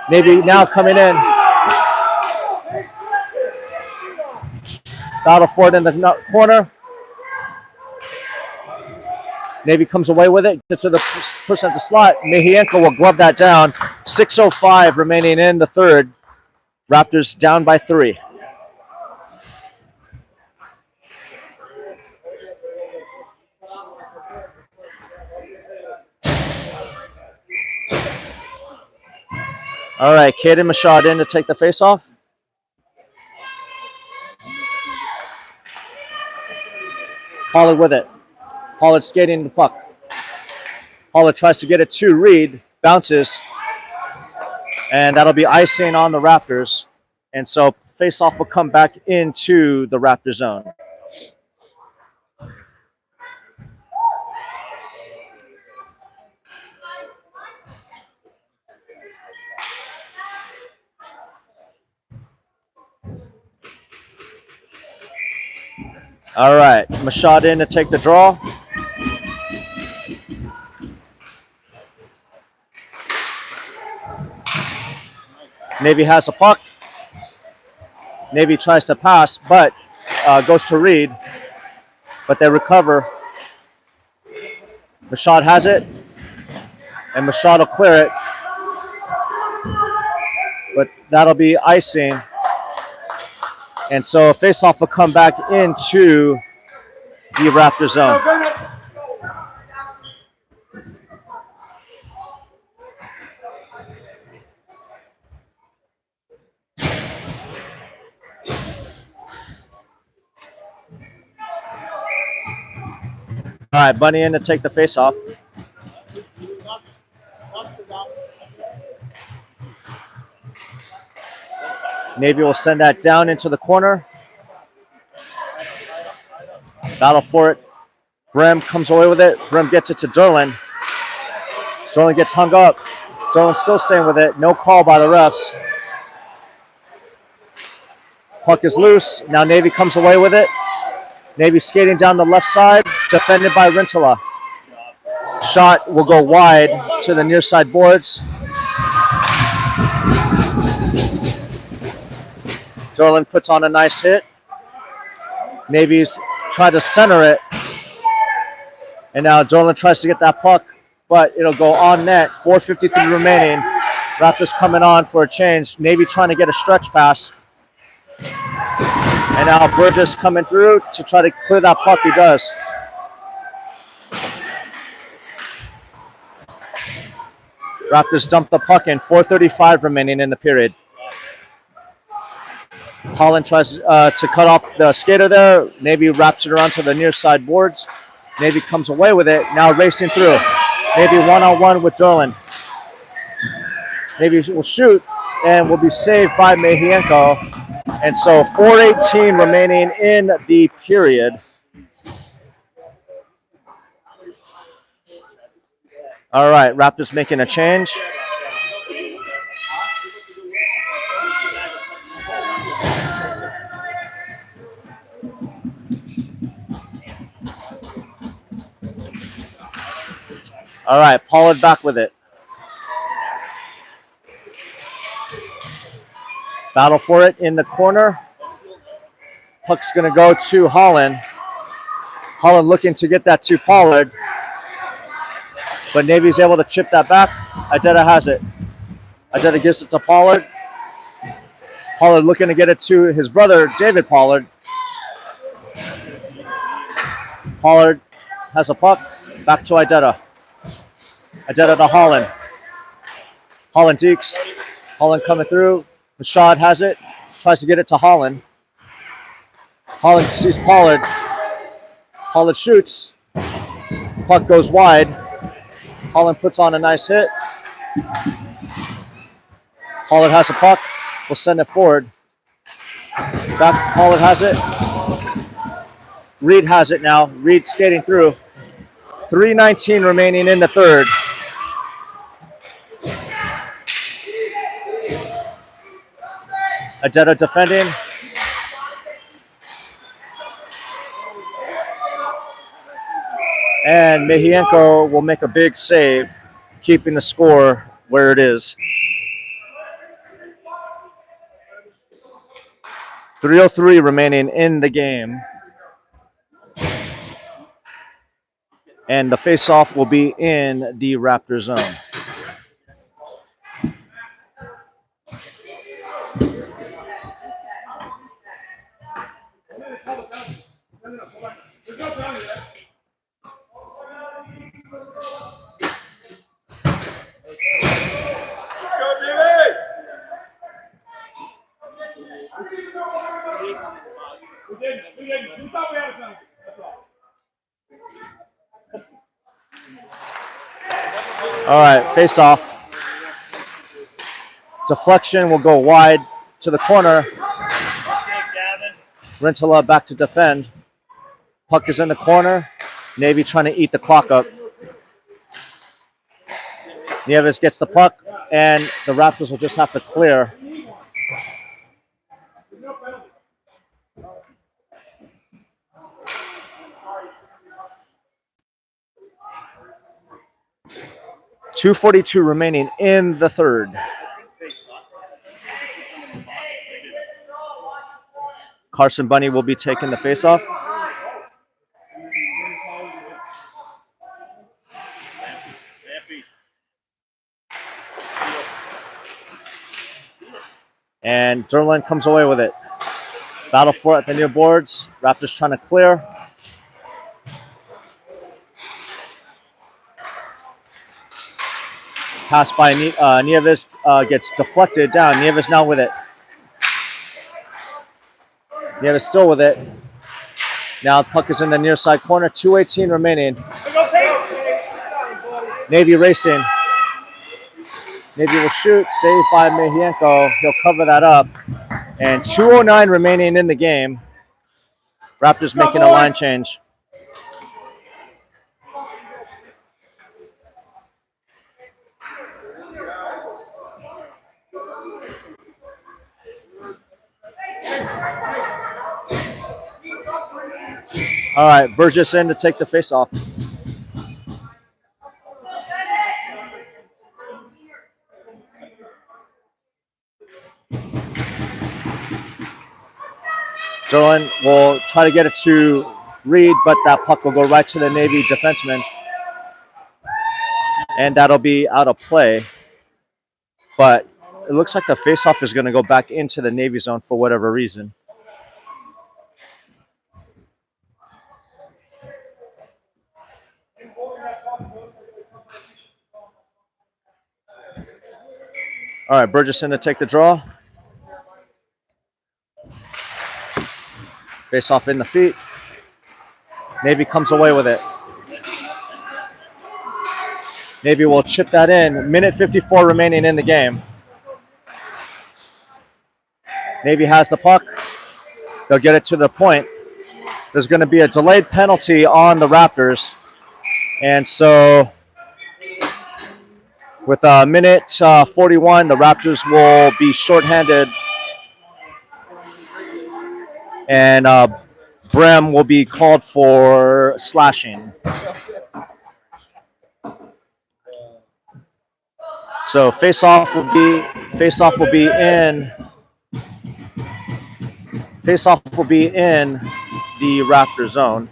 Navy now coming in. Battle for it in the corner. Navy comes away with it. Gets to the person at the slot. Mejienko will glove that down. 6:05 remaining in the third. Raptors down by 3. All right, Caden Mashad in to take the face-off. Pollard with it. Pollard skating the puck. Pollard tries to get it to Reed. Bounces. And that'll be icing on the Raptors. And so face-off will come back into the Raptor zone. All right, Mashad in to take the draw. Navy has a puck. Navy tries to pass, but goes to Reed. But they recover. Mashad has it. And Mashad will clear it. but that'll be icing. And so a face-off will come back into the Raptor zone. All right, Bunny in to take the face-off. Navy will send that down into the corner. Battle for it. Brim comes away with it. Brim gets it to Derlin. Derlin gets hung up. Derlin still staying with it. No call by the refs. Puck is loose. Now Navy comes away with it. Navy skating down the left side. Defended by Rintala. Shot will go wide to the near side boards. Derlin puts on a nice hit. Navy's tried to center it. And now Derlin tries to get that puck, but it'll go on net. 4:53 remaining. Raptors coming on for a change. Navy trying to get a stretch pass. And now Burgess coming through to try to clear that puck. He does. Raptors dump the puck in. 4:35 remaining in the period. Holland tries to cut off the skater there. Navy wraps it around to the near side boards. Navy comes away with it. Now racing through. Navy one-on-one with Derlin. Navy will shoot and will be saved by Mehienko. And so 4:18 remaining in the period. All right, Raptors making a change. All right, Pollard back with it. Battle for it in the corner. Puck's going to go to Holland. Holland looking to get that to Pollard. But Navy's able to chip that back. Idetta has it. Idetta gives it to Pollard. Pollard looking to get it to his brother, David Pollard. Pollard has a puck. Back to Idetta. Idetta to Holland. Holland dekes. Holland coming through. Rashad has it. Tries to get it to Holland. Holland sees Pollard. Pollard shoots. Puck goes wide. Holland puts on a nice hit. Pollard has a puck. We'll send it forward. Back. Pollard has it. Reed has it now. Reed skating through. 3:19 remaining in the third. Idetta defending. And Mehienko will make a big save, keeping the score where it is. 3:03 remaining in the game. And the face-off will be in the Raptor zone. All right, face off. Deflection will go wide to the corner. Rintala back to defend. Puck is in the corner. Navy trying to eat the clock up. Nieves gets the puck, and the Raptors will just have to clear. .242 remaining in the third. Carson Bunny will be taking the faceoff. And Derlin comes away with it. Battle for it at the near boards. Raptors trying to clear. Pass by Nieves gets deflected down. Nieves now with it. Nieves still with it. Now the puck is in the near side corner. 2:18 remaining. Navy racing. Navy will shoot. Saved by Mejienko. He'll cover that up. And 2:09 remaining in the game. Raptors making a line change. All right, Burgess in to take the face off. Derlin will try to get it to Reed, but that puck will go right to the Navy defenseman. And that'll be out of play. But it looks like the face-off is going to go back into the Navy zone for whatever reason. All right, Burgess in to take the draw. Face off in the feet. Navy comes away with it. Navy will chip that in. Minute 54 remaining in the game. Navy has the puck. They'll get it to the point. There's going to be a delayed penalty on the Raptors. And so with a minute 41, the Raptors will be shorthanded. And Brem will be called for slashing. So face-off will be in the Raptor zone.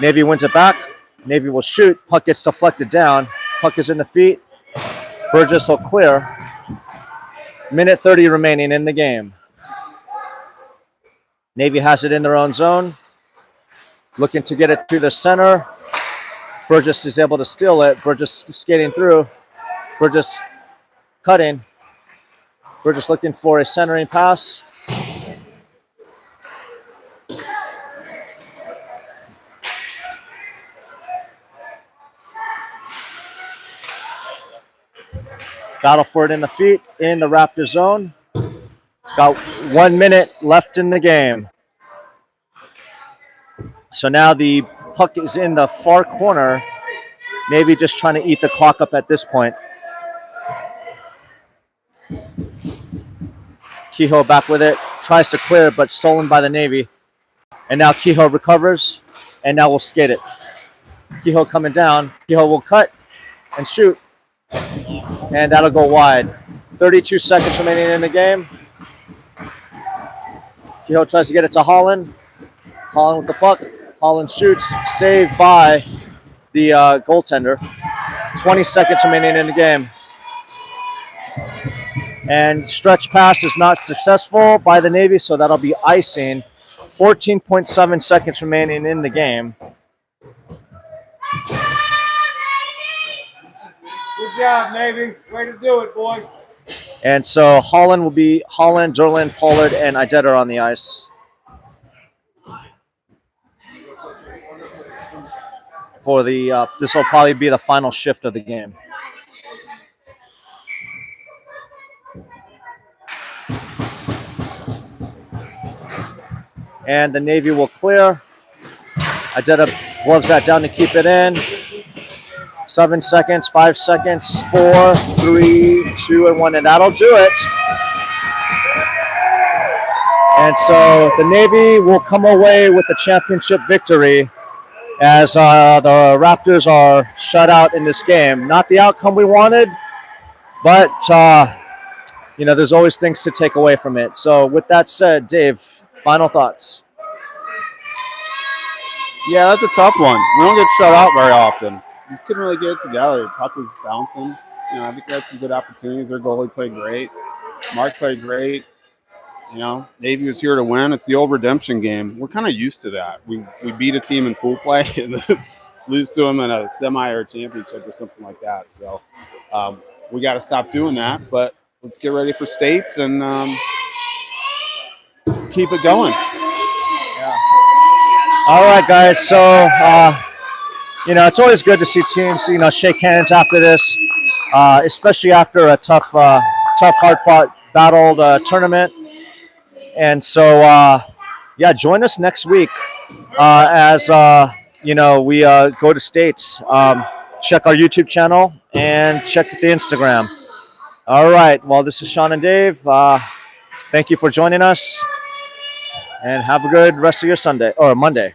Navy wins it back. Navy will shoot. Puck gets deflected down. Puck is in the feet. Burgess will clear. Minute 30 remaining in the game. Navy has it in their own zone. Looking to get it to the center. Burgess is able to steal it. Burgess skating through. Burgess cutting. Burgess looking for a centering pass. Battle for it in the feet in the Raptor zone. Got 1 minute left in the game. So now the puck is in the far corner. Navy just trying to eat the clock up at this point. Kehoe back with it. Tries to clear, but stolen by the Navy. And now Kehoe recovers, and now we'll skate it. Kehoe coming down. Kehoe will cut and shoot. And that'll go wide. 32 seconds remaining in the game. Kehoe tries to get it to Holland. Holland with the puck. Holland shoots. Saved by the goaltender. 20 seconds remaining in the game. And stretch pass is not successful by the Navy, so that'll be icing. 14.7 seconds remaining in the game. Good job, Navy. Way to do it, boys. And so Holland, Derlin, Pollard, and Idet are on the ice. For the this will probably be the final shift of the game. And the Navy will clear. Idet gloves that down to keep it in. 7 seconds, 5 seconds, 4, 3, 2, and 1, and that'll do it. And so the Navy will come away with the championship victory as the Raptors are shut out in this game. Not the outcome we wanted, but there's always things to take away from it. So with that said, Dave, final thoughts. Yeah, that's a tough one. We don't get shut out very often. just couldn't really get it together. The puck was bouncing. I think we had some good opportunities. Their goalie played great. Mark played great. Navy was here to win. It's the old redemption game. We're kind of used to that. We beat a team in pool play and then lose to them in a semi or a championship or something like that. So we got to stop doing that. But let's get ready for states and keep it going. Yeah. All right, guys. So, it's always good to see teams, shake hands after this, especially after a tough, hard-fought, battled tournament. And so, join us next week as we go to states. Check our YouTube channel and check the Instagram. All right. Well, this is Sean and Dave. Thank you for joining us, and have a good rest of your Sunday or Monday.